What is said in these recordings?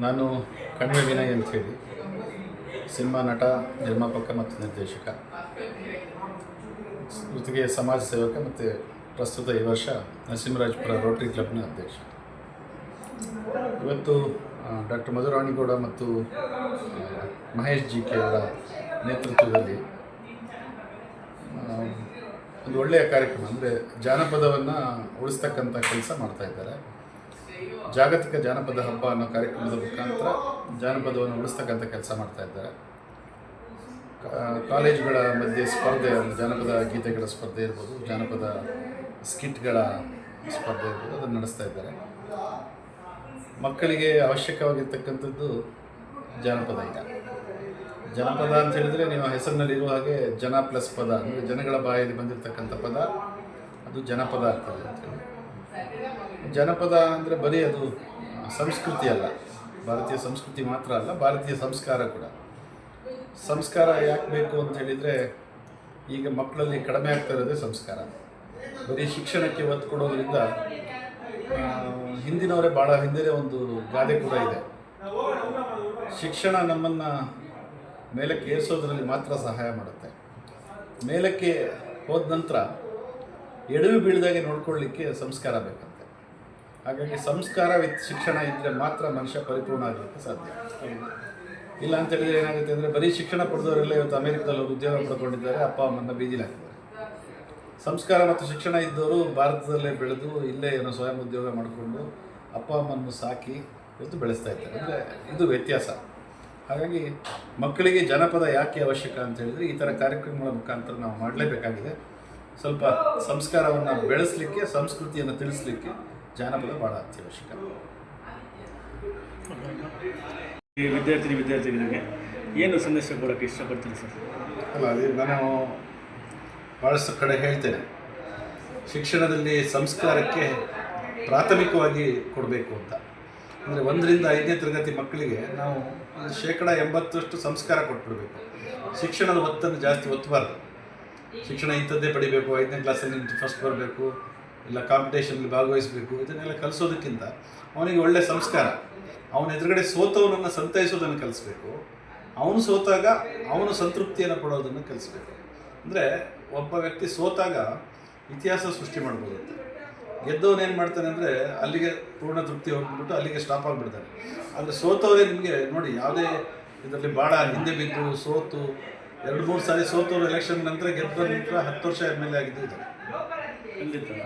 ನಾನು ಕಣ್ವೆ ವಿನಯ್ ಅಂಥೇಳಿ ಸಿನಿಮಾ ನಟ, ನಿರ್ಮಾಪಕ ಮತ್ತು ನಿರ್ದೇಶಕ, ಜೊತೆಗೆ ಸಮಾಜ ಸೇವಕ ಮತ್ತು ಪ್ರಸ್ತುತ ಈ ವರ್ಷ ನರಸಿಂಹರಾಜಪುರ ರೋಟರಿ ಕ್ಲಬ್ನ ಅಧ್ಯಕ್ಷ. ಇವತ್ತು ಡಾಕ್ಟರ್ ಮಧುರಾಣಿಗೌಡ ಮತ್ತು ಮಹೇಶ್ ಜಿ ಕೆ ಅವರ ನೇತೃತ್ವದಲ್ಲಿ ಒಂದು ಒಳ್ಳೆಯ ಕಾರ್ಯಕ್ರಮ, ಅಂದರೆ ಜಾನಪದವನ್ನು ಉಳಿಸ್ತಕ್ಕಂಥ ಕೆಲಸ ಮಾಡ್ತಾಯಿದ್ದಾರೆ. ಜಾಗತಿಕ ಜಾನಪದ ಹಬ್ಬ ಅನ್ನೋ ಕಾರ್ಯಕ್ರಮದ ಮುಖಾಂತರ ಜಾನಪದವನ್ನು ಉಳಿಸ್ತಕ್ಕಂಥ ಕೆಲಸ ಮಾಡ್ತಾಯಿದ್ದಾರೆ. ಕಾಲೇಜುಗಳ ಮಧ್ಯೆ ಸ್ಪರ್ಧೆ, ಜಾನಪದ ಗೀತೆಗಳ ಸ್ಪರ್ಧೆ ಇರ್ಬೋದು, ಜಾನಪದ ಸ್ಕಿಟ್ಗಳ ಸ್ಪರ್ಧೆ ಇರ್ಬೋದು, ಅದನ್ನು ನಡೆಸ್ತಾ ಇದ್ದಾರೆ. ಮಕ್ಕಳಿಗೆ ಅವಶ್ಯಕವಾಗಿರ್ತಕ್ಕಂಥದ್ದು ಜಾನಪದ. ಈಗ ಜನಪದ ಅಂತ ಹೇಳಿದರೆ ನೀವು ಹೆಸರಿನಲ್ಲಿರುವ ಹಾಗೆ ಜನ ಪ್ಲಸ್ ಪದ, ಅಂದರೆ ಜನಗಳ ಬಾಯಲ್ಲಿ ಬಂದಿರತಕ್ಕಂಥ ಪದ ಅದು ಜನಪದ ಆಗ್ತದೆ ಅಂತೇಳಿ. ಜನಪದ ಅಂದರೆ ಬರೀ ಅದು ಸಂಸ್ಕೃತಿ ಅಲ್ಲ, ಭಾರತೀಯ ಸಂಸ್ಕೃತಿ ಮಾತ್ರ ಅಲ್ಲ, ಭಾರತೀಯ ಸಂಸ್ಕಾರ ಕೂಡ. ಸಂಸ್ಕಾರ ಯಾಕೆ ಬೇಕು ಅಂತ ಹೇಳಿದರೆ, ಈಗ ಮಕ್ಕಳಲ್ಲಿ ಕಡಿಮೆ ಆಗ್ತಾ ಇರೋದೇ ಸಂಸ್ಕಾರ. ಬರೀ ಶಿಕ್ಷಣಕ್ಕೆ ಒತ್ತು ಕೊಡೋದ್ರಿಂದ ಹಿಂದಿನವರೇ ಭಾಳ ಹಿಂದೆ ಒಂದು ಗಾದೆ ಕೂಡ ಇದೆ, ಶಿಕ್ಷಣ ನಮ್ಮನ್ನು ಮೇಲಕ್ಕೆ ಏರಿಸೋದ್ರಲ್ಲಿ ಮಾತ್ರ ಸಹಾಯ ಮಾಡುತ್ತೆ. ಮೇಲಕ್ಕೆ ಹೋದ ನಂತರ ಎಡವಿ ಬೀಳ್ದಾಗೆ ನೋಡ್ಕೊಳ್ಳಿಕ್ಕೆ ಸಂಸ್ಕಾರ ಬೇಕಂತೆ. ಹಾಗಾಗಿ ಸಂಸ್ಕಾರ ವಿತ್ ಶಿಕ್ಷಣ ಇದ್ದರೆ ಮಾತ್ರ ಮನುಷ್ಯ ಪರಿಪೂರ್ಣ ಆಗಲಿಕ್ಕೆ ಸಾಧ್ಯ. ಇಲ್ಲ ಅಂತೇಳಿದರೆ ಏನಾಗುತ್ತೆ ಅಂದರೆ, ಬರೀ ಶಿಕ್ಷಣ ಪಡೆದವರೆಲ್ಲ ಇವತ್ತು ಅಮೆರಿಕದಲ್ಲಿ ಉದ್ಯೋಗ ಪಡ್ಕೊಂಡಿದ್ದಾರೆ, ಅಪ್ಪ ಅಮ್ಮನ ಬೀದಿಲಿ ಹಾಕಿದ್ದಾರೆ. ಸಂಸ್ಕಾರ ಮತ್ತು ಶಿಕ್ಷಣ ಇದ್ದವರು ಭಾರತದಲ್ಲೇ ಬೆಳೆದು ಇಲ್ಲೇ ಏನೋ ಸ್ವಯಂ ಉದ್ಯೋಗ ಮಾಡಿಕೊಂಡು ಅಪ್ಪ ಅಮ್ಮನ್ನು ಸಾಕಿ ಇವತ್ತು ಬೆಳೆಸ್ತಾ ಇದ್ದಾರೆ. ಅಂದರೆ ಇದು ವ್ಯತ್ಯಾಸ. ಹಾಗಾಗಿ ಮಕ್ಕಳಿಗೆ ಜನಪದ ಯಾಕೆ ಅವಶ್ಯಕ ಅಂತ ಹೇಳಿದರೆ, ಈ ಥರ ಕಾರ್ಯಕ್ರಮಗಳ ಮುಖಾಂತರ ನಾವು ಮಾಡಲೇಬೇಕಾಗಿದೆ. ಸ್ವಲ್ಪ ಸಂಸ್ಕಾರವನ್ನು ಬೆಳೆಸಲಿಕ್ಕೆ, ಸಂಸ್ಕೃತಿಯನ್ನು ತಿಳಿಸಲಿಕ್ಕೆ ಜಾನಪದ ಭಾಳ ಅತ್ಯವಶ್ಯಕ. ಈ ವಿದ್ಯಾರ್ಥಿಗಳಿಗೆ ಏನು ಸಂದೇಶ ಕೊಡೋಕ್ಕೆ ಇಷ್ಟಪಡ್ತೀನಿ ಸರ್? ಅಲ್ಲ, ಅದೇ ನಾನು ಭಾಳಷ್ಟು ಕಡೆ ಹೇಳ್ತೇನೆ, ಶಿಕ್ಷಣದಲ್ಲಿ ಸಂಸ್ಕಾರಕ್ಕೆ ಪ್ರಾಥಮಿಕವಾಗಿ ಕೊಡಬೇಕು ಅಂತ. ಅಂದರೆ 1ರಿಂದ 5ನೇ ತರಗತಿ ಮಕ್ಕಳಿಗೆ ನಾವು 80% ಸಂಸ್ಕಾರ ಕೊಟ್ಬಿಡಬೇಕು. ಶಿಕ್ಷಣದ ಒತ್ತನ್ನು ಜಾಸ್ತಿ ಒತ್ತಬಾರ್ದು. ಶಿಕ್ಷಣ ಇಂಥದ್ದೇ ಪಡಿಬೇಕು, 5ನೇ ಕ್ಲಾಸಲ್ಲಿ ಫಸ್ಟ್ ಬರಬೇಕು, ಇಲ್ಲ ಕಾಂಪಿಟೇಷನಲ್ಲಿ ಭಾಗವಹಿಸಬೇಕು, ಇದನ್ನೆಲ್ಲ ಕಲಿಸೋದಕ್ಕಿಂತ ಅವನಿಗೆ ಒಳ್ಳೆಯ ಸಂಸ್ಕಾರ, ಅವನ ಎದುರುಗಡೆ ಸೋತವನನ್ನು ಸಂತೈಸೋದನ್ನು ಕಲಿಸ್ಬೇಕು. ಅವನು ಸೋತಾಗ ಅವನು ಸಂತೃಪ್ತಿಯನ್ನು ಪಡೋದನ್ನು ಕಲಿಸ್ಬೇಕು. ಅಂದರೆ ಒಬ್ಬ ವ್ಯಕ್ತಿ ಸೋತಾಗ ಇತಿಹಾಸ ಸೃಷ್ಟಿ ಮಾಡ್ಬೋದು. ಗೆದ್ದವನು ಏನು ಮಾಡ್ತಾನೆ ಅಂದರೆ, ಅಲ್ಲಿಗೆ ಪೂರ್ಣ ತೃಪ್ತಿ ಹೋಗ್ಬಿಟ್ಟು ಅಲ್ಲಿಗೆ ಸ್ಟಾಪ್ ಆಗಿಬಿಡ್ತಾನೆ. ಆದರೆ ಸೋತವರೇ ನಿಮಗೆ ನೋಡಿ, ಯಾವುದೇ ಇದರಲ್ಲಿ ಭಾಳ ಹಿಂದೆ ಬಿದ್ದು ಸೋತು 2-3 ಸಾರಿ ಸೋತವರು ಎಲೆಕ್ಷನ್ ನಂತರ ಗೆದ್ದ ನಂತರ 10 ವರ್ಷ ಎಮ್ ಎಲ್ ಎ ಆಗಿದ್ದು ಇದ್ದಾರೆ.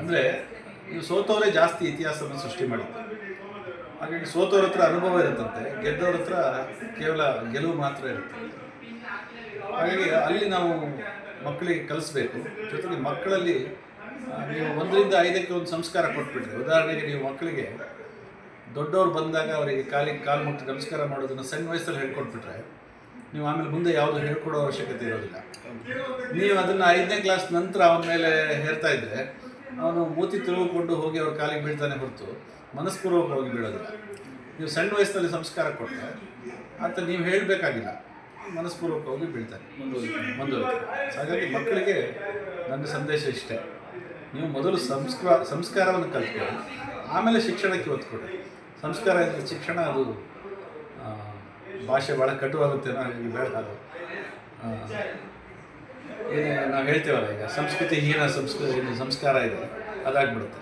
ಅಂದರೆ ನೀವು ಸೋತವರೇ ಜಾಸ್ತಿ ಇತಿಹಾಸವನ್ನು ಸೃಷ್ಟಿ ಮಾಡಿದ್ದಾರೆ. ಹಾಗಾಗಿ ಸೋತವ್ರ ಹತ್ರ ಅನುಭವ ಇರುತ್ತಂತೆ, ಗೆದ್ದವ್ರ ಹತ್ರ ಕೇವಲ ಗೆಲುವು ಮಾತ್ರ ಇರುತ್ತೆ. ಹಾಗಾಗಿ ಅಲ್ಲಿ ನಾವು ಮಕ್ಕಳಿಗೆ ಕಲಿಸ್ಬೇಕು. ಜೊತೆಗೆ ಮಕ್ಕಳಲ್ಲಿ ನೀವು 1ರಿಂದ 5ಕ್ಕೆ ಒಂದು ಸಂಸ್ಕಾರ ಕೊಟ್ಬಿಟ್ರೆ, ಉದಾಹರಣೆಗೆ ನೀವು ಮಕ್ಕಳಿಗೆ ದೊಡ್ಡವ್ರು ಬಂದಾಗ ಅವರಿಗೆ ಕಾಲು ಮುಟ್ಟಿ ನಮಸ್ಕಾರ ಮಾಡೋದನ್ನು ಸಣ್ಣ ವಯಸ್ಸಲ್ಲಿ ಹೇಳ್ಕೊಟ್ಬಿಟ್ರೆ, ನೀವು ಆಮೇಲೆ ಮುಂದೆ ಯಾವುದು ಹೇಳ್ಕೊಡೋ ಅವಶ್ಯಕತೆ ಇರೋದಿಲ್ಲ. ನೀವು ಅದನ್ನು 5ನೇ ಕ್ಲಾಸ್ ನಂತರ ಅವನ ಮೇಲೆ ಹೇರ್ತಾ ಇದ್ದರೆ, ಅವನು ಮೂತಿ ತಿರುಗಿಕೊಂಡು ಹೋಗಿ ಅವ್ರ ಕಾಲಿಗೆ ಬೀಳ್ತಾನೆ ಹೊರತು ಮನಸ್ಪೂರ್ವಕವಾಗಿ ಬೀಳೋದಿಲ್ಲ. ನೀವು ಸಣ್ಣ ವಯಸ್ಸಲ್ಲಿ ಸಂಸ್ಕಾರ ಕೊಟ್ಟರೆ ಆತ ನೀವು ಹೇಳಬೇಕಾಗಿಲ್ಲ, ಮನಸ್ಪೂರ್ವಕವಾಗಿ ಬೀಳ್ತಾನೆ, ಮುಂದುವರಿತಾರೆ. ಹಾಗಾಗಿ ಮಕ್ಕಳಿಗೆ ನನ್ನ ಸಂದೇಶ ಇಷ್ಟೇ, ನೀವು ಮೊದಲು ಸಂಸ್ಕಾರವನ್ನು ಕಲ್ತ್ಕೊಳ್ಳಿ, ಆಮೇಲೆ ಶಿಕ್ಷಣಕ್ಕೆ ಒತ್ತು ಕೊಡಿ. ಸಂಸ್ಕಾರ ಇದ್ದರೆ ಶಿಕ್ಷಣ ಅದು ಭಾಷೆ ಭಾಳ ಕಟುವಾಗುತ್ತೆ. ಹಾಗಾಗಿ ಬೇಡ, ಅದು ಏನೇ ನಾವು ಹೇಳ್ತೇವಲ್ಲ, ಈಗ ಸಂಸ್ಕೃತಿಹೀನ ಸಂಸ್ಕಾರ ಇದೆ, ಅದಾಗ್ಬಿಡುತ್ತೆ.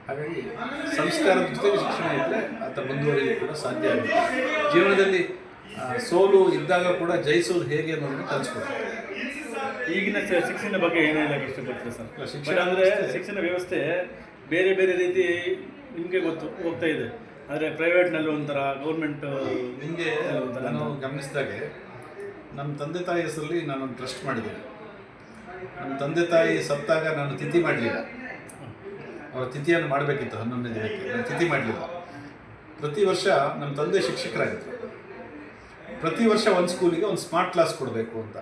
ಹಾಗಾಗಿ ಸಂಸ್ಕಾರದ ಜೊತೆಗೆ ಶಿಕ್ಷಣ ಇದ್ದರೆ ಆತ ಮುಂದುವರಿಯಲು ಕೂಡ ಸಾಧ್ಯ ಆಗುತ್ತೆ. ಜೀವನದಲ್ಲಿ ಸೋಲು ಇದ್ದಾಗ ಕೂಡ ಜಯಿಸೋದು ಹೇಗೆ ಅನ್ನೋದನ್ನು ಕಲಿಸ್ಕೊಡ್ತಾರೆ. ಈಗಿನ ಶಿಕ್ಷಣ ಬಗ್ಗೆ ಏನು ಹೇಳಕ್ಕೆ ಇಷ್ಟಪಡ್ತೀರಾ ಸರ್? ಶಿಕ್ಷಣ ಅಂದರೆ ಶಿಕ್ಷಣ ವ್ಯವಸ್ಥೆ ಬೇರೆ ಬೇರೆ ರೀತಿ ನಿಮಗೆ ಗೊತ್ತು ಹೋಗ್ತಾ ಇದೆ. ಆದರೆ ಪ್ರೈವೇಟ್ನಲ್ಲಿ ಒಂಥರ, ಗೌರ್ಮೆಂಟ್ ನಿಮಗೆ ನಾನು ಗಮನಿಸಿದಾಗೆ, ನಮ್ಮ ತಂದೆ ತಾಯಿ ಹೆಸರಲ್ಲಿ ನಾನೊಂದು ಟ್ರಸ್ಟ್ ಮಾಡಿದ್ದೇನೆ. ನಮ್ಮ ತಂದೆ ತಾಯಿ ಸತ್ತಾಗ ನಾನು ತಿಥಿ ಮಾಡಲಿಲ್ಲ, ಅವರ ತಿಥಿಯನ್ನು ಮಾಡಬೇಕಿತ್ತು 11ನೇ ದಿನಕ್ಕೆ, ನಾನು ತಿಥಿ ಮಾಡಲಿಲ್ಲ. ಪ್ರತಿ ವರ್ಷ ನಮ್ಮ ತಂದೆ ಶಿಕ್ಷಕರಾಗಿದ್ದರು. ಪ್ರತಿ ವರ್ಷ ಒಂದು ಸ್ಕೂಲಿಗೆ ಒಂದು ಸ್ಮಾರ್ಟ್ ಕ್ಲಾಸ್ ಕೊಡಬೇಕು ಅಂತ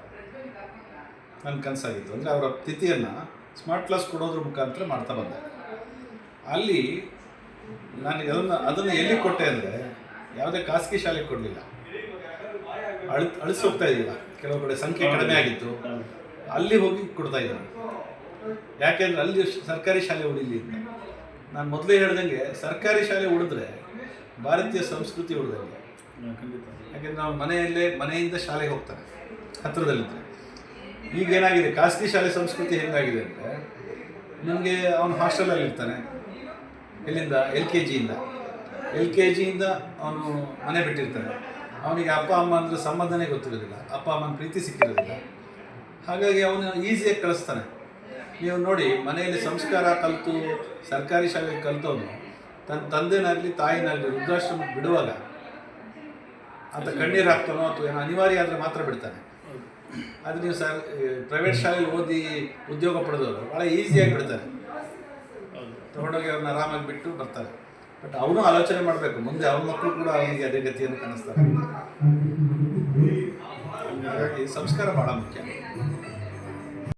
ನನ್ನ ಕನಸಾಗಿತ್ತು. ಅಂದರೆ ಅವರ ತಿಥಿಯನ್ನು ಸ್ಮಾರ್ಟ್ ಕ್ಲಾಸ್ ಕೊಡೋದ್ರ ಮುಖಾಂತರ ಮಾಡ್ತಾ ಬಂದೆ. ಅಲ್ಲಿ ನನಗೆ ಅದನ್ನು ಎಲ್ಲಿ ಕೊಟ್ಟೆ ಅಂದರೆ, ಯಾವುದೇ ಖಾಸಗಿ ಶಾಲೆಗೆ ಕೊಡಲಿಲ್ಲ, ಅಳಿಸೋಗ್ತಾ ಇದ್ದಿಲ್ಲ. ಕೆಲವು ಕಡೆ ಸಂಖ್ಯೆ ಕಡಿಮೆ ಆಗಿತ್ತು, ಅಲ್ಲಿ ಹೋಗಿ ಕೊಡ್ತಾ ಇದ್ದೀನಿ. ಯಾಕೆಂದರೆ ಅಲ್ಲಿ ಸರ್ಕಾರಿ ಶಾಲೆ ಉಳಿಲಿ ಅಂತ. ನಾನು ಮೊದಲೇ ಹೇಳ್ದಂಗೆ ಸರ್ಕಾರಿ ಶಾಲೆ ಉಳಿದ್ರೆ ಭಾರತೀಯ ಸಂಸ್ಕೃತಿ ಉಳಿದಂಗೆ. ಖಂಡಿತ. ಯಾಕೆಂದರೆ ನಾವು ಮನೆಯಿಂದ ಶಾಲೆಗೆ ಹೋಗ್ತಾರೆ ಹತ್ತಿರದಲ್ಲಿದ್ದರೆ. ಈಗೇನಾಗಿದೆ, ಖಾಸಗಿ ಶಾಲೆ ಸಂಸ್ಕೃತಿ ಹೆಂಗಾಗಿದೆ ಅಂದರೆ, ನಿಮಗೆ ಅವನು ಹಾಸ್ಟೆಲಲ್ಲಿ ಇರ್ತಾನೆ. ಎಲ್ಲಿಂದ? ಎಲ್ ಕೆ ಜಿಯಿಂದ ಅವನು ಮನೆ ಬಿಟ್ಟಿರ್ತಾನೆ. ಅವನಿಗೆ ಅಪ್ಪ ಅಮ್ಮ ಅಂದರೆ ಸಂಬಂಧನೇ ಗೊತ್ತಿರೋದಿಲ್ಲ, ಅಪ್ಪ ಅಮ್ಮನ ಪ್ರೀತಿ ಸಿಕ್ಕಿರೋದಿಲ್ಲ. ಹಾಗಾಗಿ ಅವನು ಈಸಿಯಾಗಿ ಕಳಿಸ್ತಾನೆ. ನೀವು ನೋಡಿ, ಮನೆಯಲ್ಲಿ ಸಂಸ್ಕಾರ ಕಲಿತು ಸರ್ಕಾರಿ ಶಾಲೆಗೆ ಕಲಿತವನು ತನ್ನ ತಂದೆನಾಗಲಿ ತಾಯಿನಾಗಲಿ ವೃದ್ಧಾಶ್ರಮಕ್ಕೆ ಬಿಡುವಾಗ ಆತ ಕಣ್ಣೀರು ಹಾಕ್ತಾನೋ ಅಥವಾ ಏನೋ ಅನಿವಾರ್ಯ ಆದರೆ ಮಾತ್ರ ಬಿಡ್ತಾನೆ. ಆದರೆ ನೀವು ಪ್ರೈವೇಟ್ ಶಾಲೆಯಲ್ಲಿ ಓದಿ ಉದ್ಯೋಗ ಪಡೆದವರು ಭಾಳ ಈಸಿಯಾಗಿ ಬಿಡ್ತಾರೆ, ತಗೊಂಡೋಗಿ ಅವ್ರನ್ನ ಆರಾಮಾಗಿ ಬಿಟ್ಟು ಬರ್ತಾರೆ. ಬಟ್ ಅವನು ಆಲೋಚನೆ ಮಾಡಬೇಕು, ಮುಂದೆ ಅವನ ಮಕ್ಕಳು ಕೂಡ ಅವನಿಗೆ ಅದೇ ಗತಿಯನ್ನು ಕಾಣಿಸ್ತಾರೆ. ಹಾಗಾಗಿ ಸಂಸ್ಕಾರ ಭಾಳ ಮುಖ್ಯ.